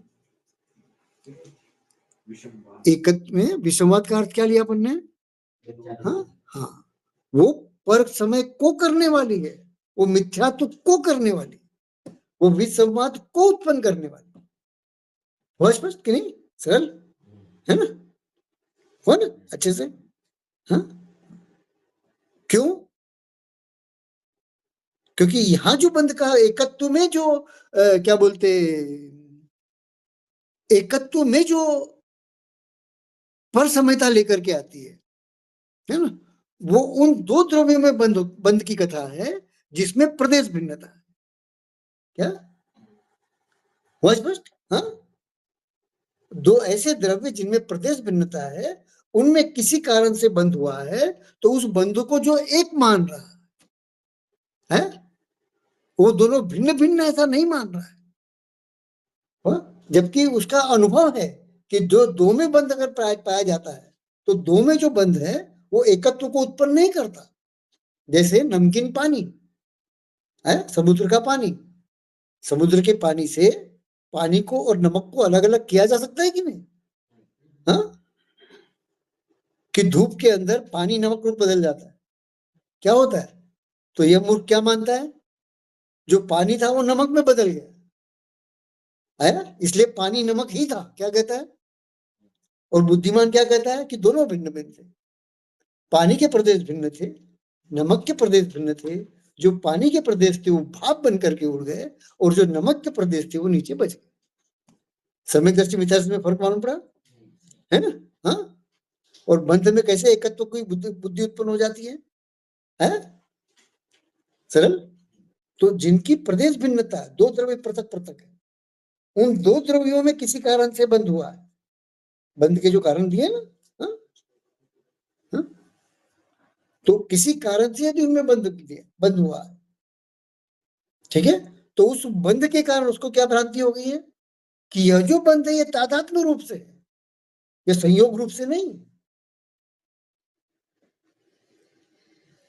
एकत्व में विषमवाद का अर्थ क्या लिया अपन ने? हाँ हाँ, वो पर समय को करने वाली है, वो मिथ्यात्व को करने वाली, वो विसंवाद को उत्पन्न करने वाली। हुआ स्पष्ट कि नहीं? सरल है ना? हुआ ना अच्छे से? हाँ, क्यों? क्योंकि यहां जो बंध का एकत्व में जो क्या बोलते, एकत्व में जो पर समयता लेकर के आती है ना? वो उन दो द्रव्यों में बंध की कथा है जिसमें प्रदेश भिन्नता है। क्या हुआ स्पष्ट? हाँ, दो ऐसे द्रव्य जिनमें प्रदेश भिन्नता है, उनमें किसी कारण से बंध हुआ है, तो उस बंध को जो एक मान रहा है, वो दोनों भिन्न भिन्न ऐसा नहीं मान रहा है। जबकि उसका अनुभव है कि जो दो में बंध अगर पाया जाता है तो दो में जो बंध है वो एकत्व को उत्पन्न नहीं करता। जैसे नमकीन पानी है, समुद्र का पानी, समुद्र के पानी से पानी को और नमक को अलग अलग किया जा सकता है कि नहीं? हाँ, कि धूप के अंदर पानी नमक रूप बदल जाता है, क्या होता है? तो यह मूर्ख क्या मानता है? जो पानी था वो नमक में बदल गया है, इसलिए पानी नमक ही था, क्या कहता है? और बुद्धिमान क्या कहता है कि दोनों भिन्न भिन्न थे, पानी के प्रदेश भिन्न थे, नमक के प्रदेश भिन्न थे। जो पानी के प्रदेश थे वो भाप बन करके उड़ गए, और जो नमक के प्रदेश थे वो नीचे बच गए। सम्यक मिथ्यादर्शी में फर्क मालूम पड़ा है ना? हाँ, और बंध में कैसे एकत्व की बुद्धि उत्पन्न हो जाती है? सरल। तो जिनकी प्रदेश भिन्नता, दो द्रव्य पृथक पृथक है, उन दो द्रव्यों में किसी कारण से बंध हुआ है, बंध के जो कारण दिए ना, हाँ? हाँ? तो किसी कारण से यदि उनमें बंध हुआ है, ठीक है, तो उस बंध के कारण उसको क्या भ्रांति हो गई है कि यह जो बंध है ये तादात्म्य रूप से है, ये संयोग रूप से नहीं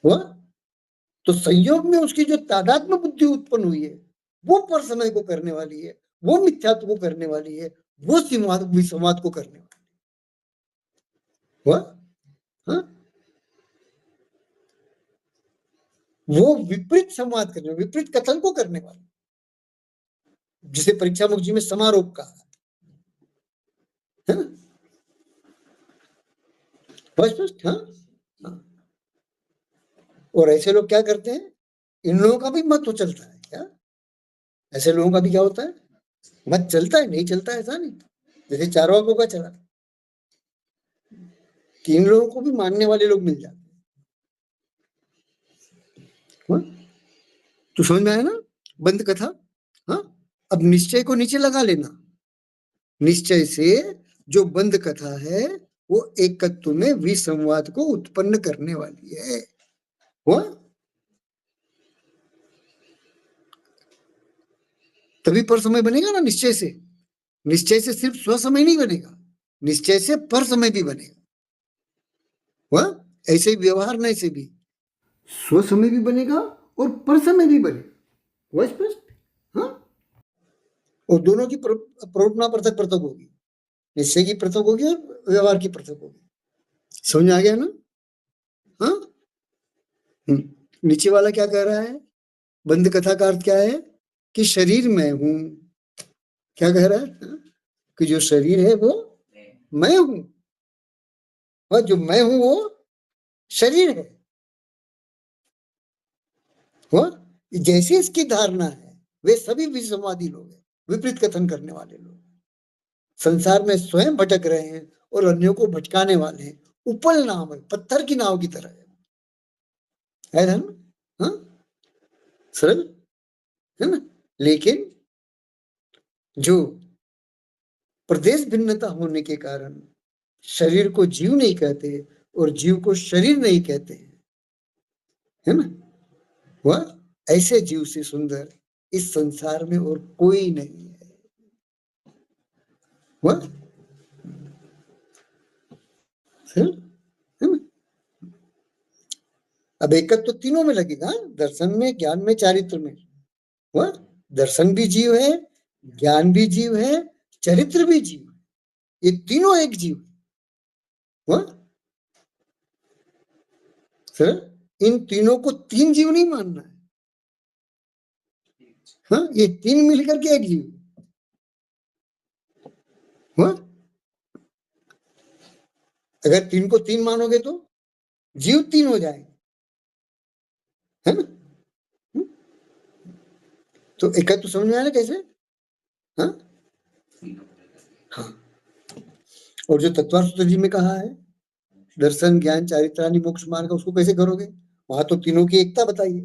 हुआ। तो संयोग में उसकी जो तादात्म्य बुद्धि उत्पन्न हुई है वो पर समय को करने वाली है, वो मिथ्यात्व को करने वाली है, वो विसंवाद को करने वाली हुआ। हाँ? वो विपरीत संवाद करने, विपरीत कथन को करने वाली, जिसे परीक्षा मुक्ति में समारोप कहा है ना। स्पष्ट। हाँ, और ऐसे लोग क्या करते हैं, इन लोगों का भी मत तो चलता है क्या, ऐसे लोगों का भी क्या होता है, मत चलता है, नहीं चलता है ऐसा नहीं, जैसे चारवाकों का चला कि इन लोगों को भी मानने वाले लोग मिल जाते हैं। तो समझ में आया ना बंद कथा। हाँ, अब निश्चय को नीचे लगा लेना, निश्चय से जो बंद कथा है वो एकत्व में विसंवाद को उत्पन्न करने वाली है। हुआ? तभी पर समय बनेगा ना निश्चय से, निश्चय से सिर्फ स्व समय नहीं बनेगा, निश्चय से पर समय भी बनेगा। हुआ? ऐसे ही व्यवहार नहीं से भी स्व समय भी बनेगा और पर समय भी बनेगा। हुआ स्पष्ट? हाँ, और दोनों की प्रवर्तना पृथक पृथक होगी, निश्चय की पृथक होगी और व्यवहार की पृथक होगी। समझ में आ गया ना? हाँ, नीचे वाला क्या कह रहा है, बंद कथा का अर्थ क्या है कि शरीर मैं हूं, क्या कह रहा है कि जो शरीर है वो मैं हूं, और जो मैं हूं वो शरीर है। वो जैसे इसकी धारणा है वे सभी विसंवादी लोग हैं, विपरीत कथन करने वाले लोग संसार में स्वयं भटक रहे हैं और अन्यों को भटकाने वाले हैं। उपल नाव है, पत्थर की नाव की तरह है ना। हाँ, सरल है ना। लेकिन जो प्रदेश भिन्नता होने के कारण शरीर को जीव नहीं कहते और जीव को शरीर नहीं कहते, है ना। वह ऐसे जीव से सुंदर इस संसार में और कोई नहीं है। वह है ना। अब एकत्व तो तीनों में लगेगा, दर्शन में, ज्ञान में, चारित्र में। वह दर्शन भी जीव है, ज्ञान भी जीव है, चरित्र भी जीव है, ये तीनों एक जीव है। वह सर इन तीनों को तीन जीव नहीं मानना है। हाँ, ये तीन मिलकर के एक जीव। हाँ? अगर तीन को तीन मानोगे तो जीव तीन हो जाएंगे, है ना। तो एकत्व तो समझ में आया ना कैसे। हाँ, हाँ। और जो तत्वार्थ जी में कहा है दर्शन ज्ञान चारित्रानि मोक्ष मार्ग, उसको कैसे करोगे, वहां तो तीनों की एकता बताइए।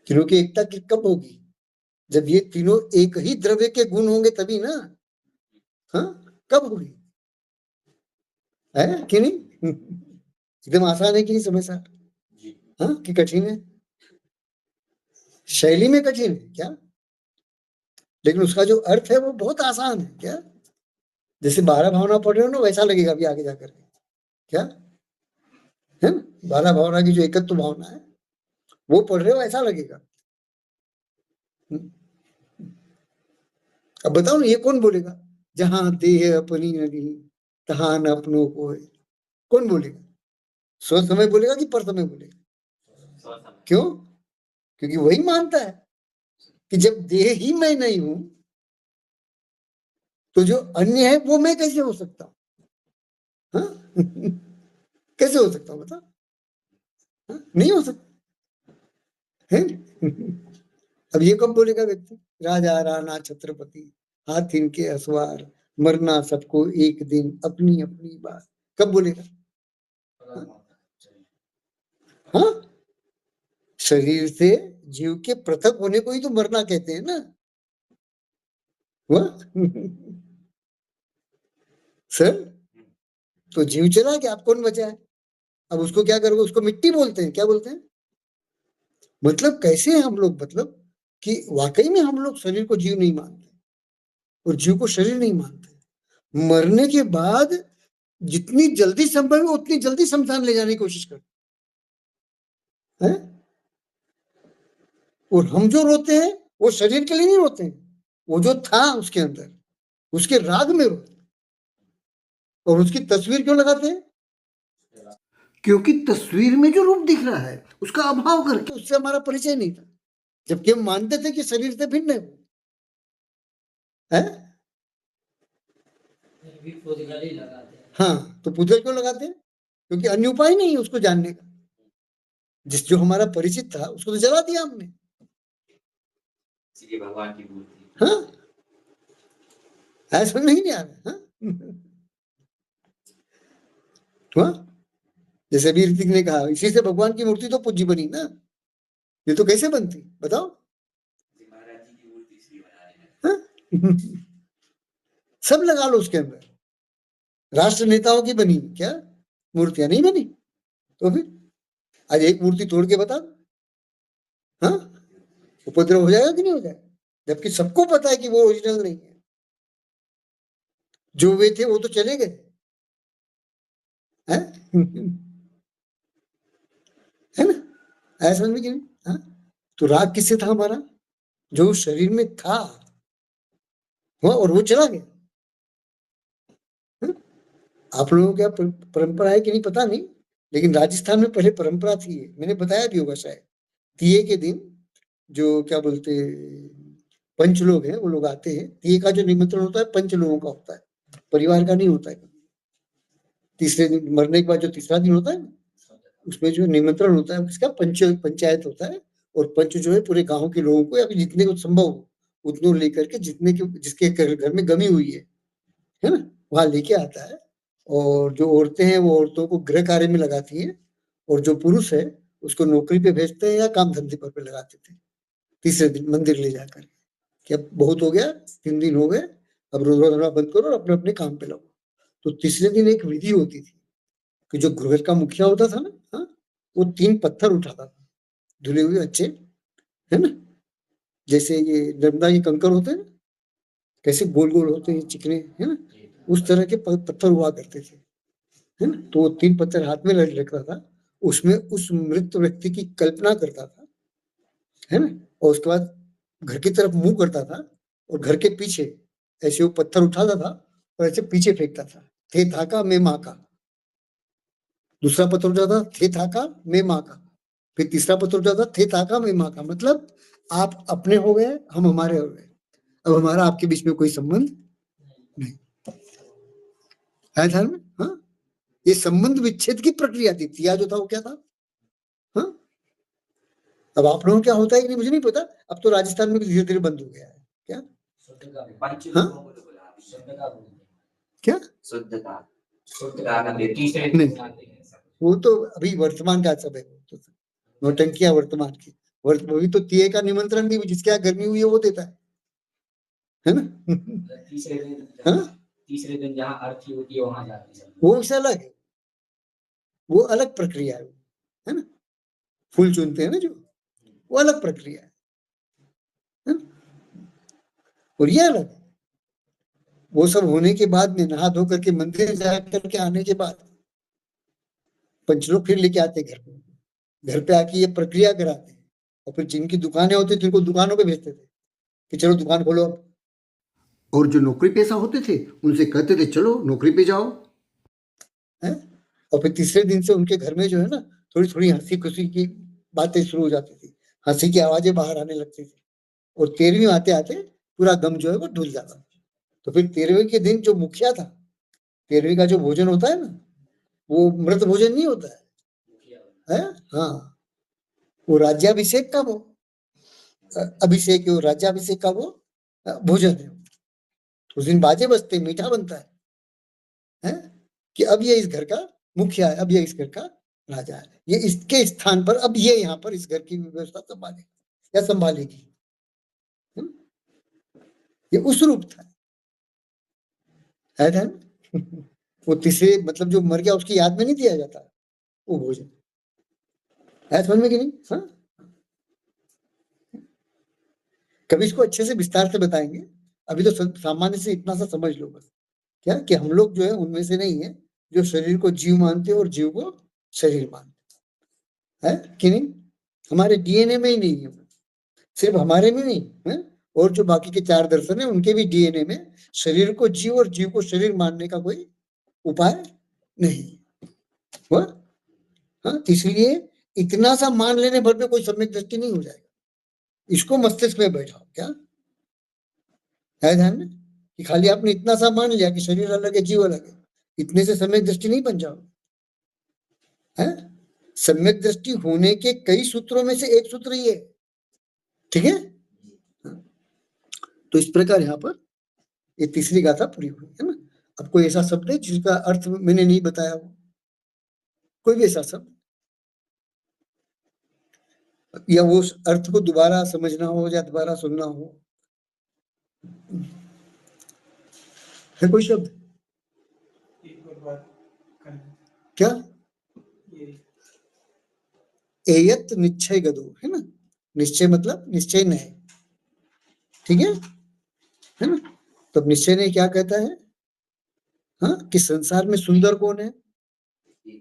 तीनों की एकता कब होगी, जब ये तीनों एक ही द्रव्य के गुण होंगे तभी ना। हाँ, कब होगी, है कि नहीं। एकदम आसान है कि नहीं समझ सा। हाँ, कि कठिन है, शैली में कठिन है क्या, लेकिन उसका जो अर्थ है वो बहुत आसान है क्या। जैसे 12 भावना पढ़ रहे हो ना वैसा लगेगा अभी आगे जाकर के, क्या है ना। 12 भावना की जो एकत्व भावना है वो पढ़ रहे हो ऐसा लगेगा। अब बताओ ना, ये कौन बोलेगा, जहां देह अपनी नहीं तहां न अपनों को, कौन बोलेगा, स्व समय बोलेगा कि पर समय बोलेगा। क्यों, क्योंकि वही मानता है कि जब देह ही मैं नहीं हूं तो जो अन्य है वो मैं कैसे हो सकता हूं। हाँ? कैसे हो सकता हूं बता। हाँ? नहीं हो सकता है। अब ये कब बोलेगा व्यक्ति, राजा राणा छत्रपति हाथ इनके असवार, मरना सबको एक दिन अपनी अपनी बात, कब बोलेगा। हाँ, शरीर से जीव के पृथक होने को ही तो मरना कहते हैं ना। वह सर तो जीव चला गया, आप कौन बचा है, अब उसको क्या करोगे, उसको मिट्टी बोलते हैं, क्या बोलते हैं, मतलब कैसे हैं हम लोग, मतलब कि वाकई में हम लोग शरीर को जीव नहीं मानते और जीव को शरीर नहीं मानते। मरने के बाद जितनी जल्दी संभव है उतनी जल्दी शमशान ले जाने की कोशिश करते हैं। और हम जो रोते हैं वो शरीर के लिए नहीं रोते हैं, वो जो था उसके अंदर, उसके राग में रोते हैं। और उसकी तस्वीर क्यों लगाते हैं? क्योंकि तस्वीर में जो रूप दिख रहा है उसका अभाव करके उससे हमारा परिचय नहीं था, जबकि हम मानते थे कि शरीर से भिन्न है वो। है? फिर भी पुद्गल ही लगाते हैं। हाँ, तो पूजा क्यों लगाते हैं? क्योंकि अन्य उपाय नहीं है उसको जानने का। जिस जो हमारा परिचित था उसको तो जला दिया हमने। इसीलिए भगवान की मूर्ति। हाँ, ऐसा नहीं आ रहा। हाँ? हाँ? जैसे अभी ऋतिक ने कहा, इसी से भगवान की मूर्ति तो पूज्य बनी ना। ये तो कैसे बनती बताओ? महाराज जी की मूर्ति इसलिए बना रहे हैं। हाँ? सब लगा लो उसके अंदर। राष्ट्र नेताओं की बनी क्या मूर्तियां नहीं बनी? तो फिर आज एक मूर्ति तोड़ के बता दो, हाँ, उपद्रव हो जाएगा कि नहीं हो जाएगा? जबकि सबको पता है कि वो ओरिजिनल नहीं है। जो वे थे वो तो चले गए हैं? है ना? ऐसा समझ में कि नहीं? हाँ? तो राग किससे था हमारा? जो उस शरीर में था, हाँ, और वो चला गया। हाँ? आप लोगों क्या परंपरा है कि नहीं पता नहीं, लेकिन राजस्थान में पहले परंपरा थी, मैंने बताया भी होगा शायद। तीये के दिन जो क्या बोलते पंच लोग हैं वो लोग आते हैं। तीये का जो निमंत्रण होता है पंच लोगों का होता है, परिवार का नहीं होता है। तीसरे दिन मरने के बाद जो तीसरा दिन होता है ना, उसमें जो निमंत्रण होता है किसका? पंचायत होता है। और पंच जो है पूरे गांव के लोगों को या फिर जितने को संभव हो उतने लेकर के, जितने के जिसके घर में गमी हुई है ना, वहां लेके आता है। और जो औरतें हैं वो औरतों को गृह कार्य में लगाती हैं, और जो पुरुष है उसको नौकरी पे भेजते हैं या काम धंधे पर लगा देते हैं। तीसरे दिन मंदिर ले जाकर कि अब बहुत हो गया, 3 दिन हो गए, अब रोजा धोना बंद करो और अपने अपने काम पे लगो। तो तीसरे दिन एक विधि होती थी कि जो घर का मुखिया होता था ना, हाँ, वो 3 पत्थर उठाता था, धुले हुए अच्छे, है ना, जैसे ये नर्मदा के कंकर होते हैं, कैसे गोल गोल होते हैं चिकने, है ना, उस तरह के पत्थर हुआ करते थे, है ना। तो 3 पत्थर हाथ में रखता था, उसमें उस मृत व्यक्ति की कल्पना करता था, है ना, और उसके बाद घर की तरफ मुंह करता था और घर के पीछे ऐसे वो पत्थर उठाता था और ऐसे पीछे फेंकता था, थे था का मैं माँ का। दूसरा पत्थर उठाता थे था का मैं माँ का। फिर तीसरा पत्थर उठाता थे था का मैं माँ का। मतलब आप अपने हो गए, हम हमारे हो गए, अब हमारा आपके बीच में कोई संबंध नहीं है। ध्यान में, हाँ, ये संबंध विच्छेद की प्रक्रिया थी। तिया जो था वो क्या था? हाँ, अब आप लोगों क्या होता है कि नहीं मुझे नहीं पता, अब तो राजस्थान में भी धीरे धीरे बंद हो गया है क्या? हाँ? क्या शुद्धता शुद्धता का तीसरे नहीं, वो तो अभी वर्तमान का सब है, तो नौटंकियां वर्तमान की। वही तो तिये का निमंत्रण भी जिसके यहाँ गर्मी हुई है वो देता है ना। तीसरे दिन हाँ? तीसरे दिन जहाँ अर्थी होती है वहां जाती है। वो विषय अलग है, वो अलग प्रक्रिया है ना। फूल चुनते हैं ना जो, वो अलग प्रक्रिया है ना? और ये अलग है। वो सब होने के बाद में नहा धो करके मंदिर जा करके आने के बाद पंच लोग फिर लेके आते घर पे, घर पे आके ये प्रक्रिया कराते हैं। और फिर जिनकी दुकानें होती थी उनको दुकानों पे भेजते थे कि चलो दुकान खोलो अब। और जो नौकरी पेशा होते थे उनसे कहते थे चलो नौकरी पे जाओ, है? और फिर तीसरे दिन से उनके घर में जो है ना थोड़ी थोड़ी हंसी खुशी की बातें शुरू हो जाती थी, हंसी की आवाजें बाहर आने लगती थी। और 13वीं आते आते पूरा गम जो है वो धुल जाता। तो फिर 13वीं के दिन जो मुखिया था, 13वीं का जो भोजन होता है ना, वो मृत भोजन नहीं होता है? हाँ, वो राज्याभिषेक का वो अभिषेक, वो राज्याभिषेक का वो भोजन है। उस दिन बाजे बजते, मीठा बनता है कि अब ये इस घर का मुखिया है, अब ये इस घर का राजा है, ये इसके स्थान पर अब ये यहाँ पर इस घर की व्यवस्था संभालेगा या संभालेगी। ये उस रूप था, है ध्यान। वो तीसरे मतलब जो मर गया उसकी याद में नहीं दिया जाता वो भोजन, है समझ में कि नहीं? हाँ, कभी इसको अच्छे से विस्तार से बताएंगे, अभी तो सामान्य से इतना सा समझ लो बस, क्या कि हम लोग जो है उनमें से नहीं है जो शरीर को जीव मानते हैं और जीव को शरीर मानते हैं, है कि नहीं? हमारे डीएनए में ही नहीं है, सिर्फ हमारे में नहीं है, और जो बाकी के 4 दर्शन है उनके भी डीएनए में शरीर को जीव और जीव को शरीर मानने का कोई उपाय नहीं हुआ। हाँ, इसलिए इतना सा मान लेने भर में कोई सम्यक दृष्टि नहीं हो जाएगा, इसको मस्तिष्क में बैठाओ। क्या है ध्यान में कि खाली आपने इतना सा मान लिया कि शरीर अलग है जीव अलग है, इतने से सम्यक दृष्टि नहीं बन जाओ है। सम्यक दृष्टि होने के कई सूत्रों में से एक सूत्र ये है, ठीक है? तो इस प्रकार यहाँ पर ये तीसरी गाथा पूरी हुई है ना। अब कोई ऐसा शब्द है जिसका अर्थ मैंने नहीं बताया हो, कोई भी ऐसा शब्द, या वो अर्थ को दोबारा समझना हो या दोबारा सुनना हो, है कोई शब्द? क्या? एयत निश्चय गदो, है ना? निश्चय मतलब निश्चय नहीं, ठीक है ना? तो निश्चय नहीं क्या कहता है? हाँ, कि संसार में सुंदर कौन है,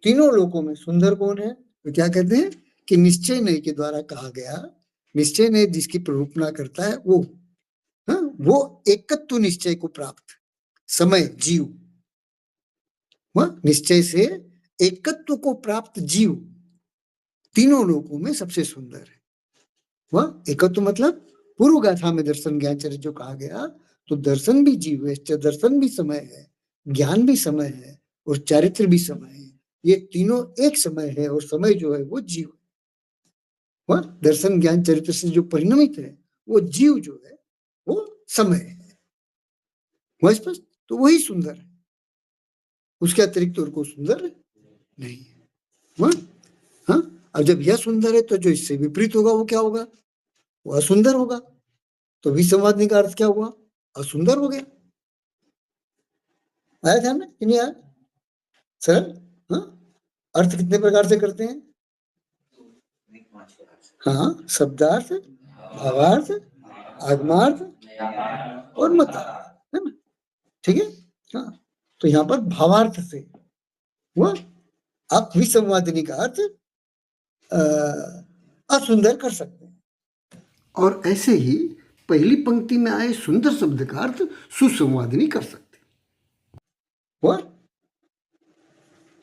तीनों लोकों में सुंदर कौन है? तो क्या कहते हैं कि निश्चय नहीं के द्वारा कहा गया, निश्चय नहीं जिसकी प्ररूपणा करता है वो, हाँ, वो एकत्व निश्चय को प्राप्त समय जीव, निश्चय से एकत्व को प्राप्त जीव तीनों लोकों में सबसे सुंदर है। वह एकत्व मतलब पूर्व गाथा में दर्शन ज्ञान चरित्र जो कहा गया, तो दर्शन भी जीव है, दर्शन भी समय है, ज्ञान भी समय है और चारित्र भी समय है, ये तीनों एक समय है और समय जो है वो जीव है। वह दर्शन ज्ञान चरित्र से जो परिणमित है वो जीव जो है वो समय है, वह स्पष्ट, तो वही सुंदर है, उसके अतिरिक्त और कोई सुंदर नहीं है। वह हाँ, अब जब यह सुंदर है तो जो इससे विपरीत होगा वो क्या होगा? वो असुंदर होगा। तो विसंवादनी का अर्थ क्या हुआ? असुंदर हो गया। आया ध्यान में कि नहीं आया? सरल। हाँ, अर्थ कितने प्रकार से करते हैं? हाँ, शब्दार्थ, भावार्थ, आगमार्थ और मतार्थ, है ना? ठीक है। हाँ, तो यहाँ पर भावार्थ से वह आप विसंवादिनी का अर्थ असुंदर कर सकते हैं, और ऐसे ही पहली पंक्ति में आए सुंदर शब्द का अर्थ सुसंवादिनी कर सकते हैं, हुआ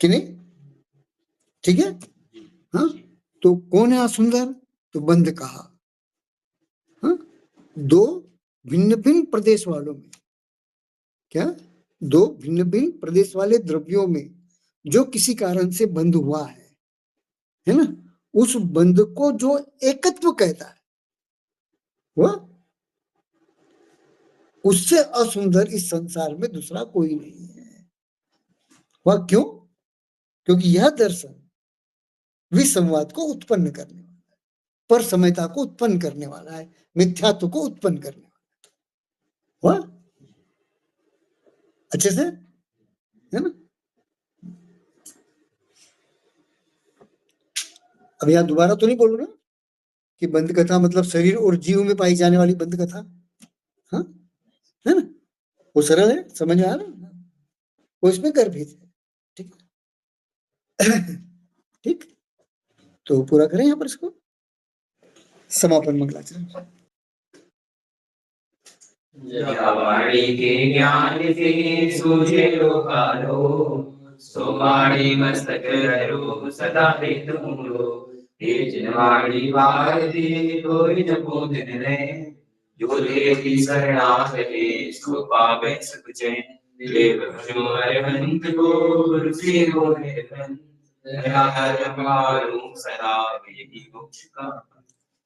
कि नहीं? ठीक है। हाँ, तो कौन है असुंदर? तो बंध कहा। हाँ, दो भिन्न भिन्न प्रदेश वालों में, क्या? दो भिन्न भिन्न प्रदेश वाले द्रव्यों में जो किसी कारण से बंध हुआ है ना, उस बंध को जो एकत्व कहता है वह, उससे असुंदर इस संसार में दूसरा कोई नहीं है। वह क्यों? क्योंकि यह दर्शन विसंवाद को उत्पन्न करने वाला है, पर समयता को उत्पन्न करने वाला है, मिथ्यात्व को उत्पन्न करने वाला है। अच्छे से, है ना? अब यहां दोबारा तो नहीं बोलू ना कि बंध कथा मतलब शरीर और जीव में पाई जाने वाली बंध कथा, हाँ, है ना? वो सरल है, समझ में आ रहा है, वो इसमें गर्भित है, ठीक है? ठीक, तो पूरा करें यहाँ पर इसको, समापन मंगलाचरण। वाणी के ज्ञान से सूझे लोकालो, सो वाणी मस्तक धरो सदा हेतु मूलो, तेज वाणी भारती कोई न बोध निरय, जो देवी शरणागते सो पावे सुख चैन, देव भजो अरहंत को गुरु से हो निर्धन, दया धर्म सदा यही मोक्ष का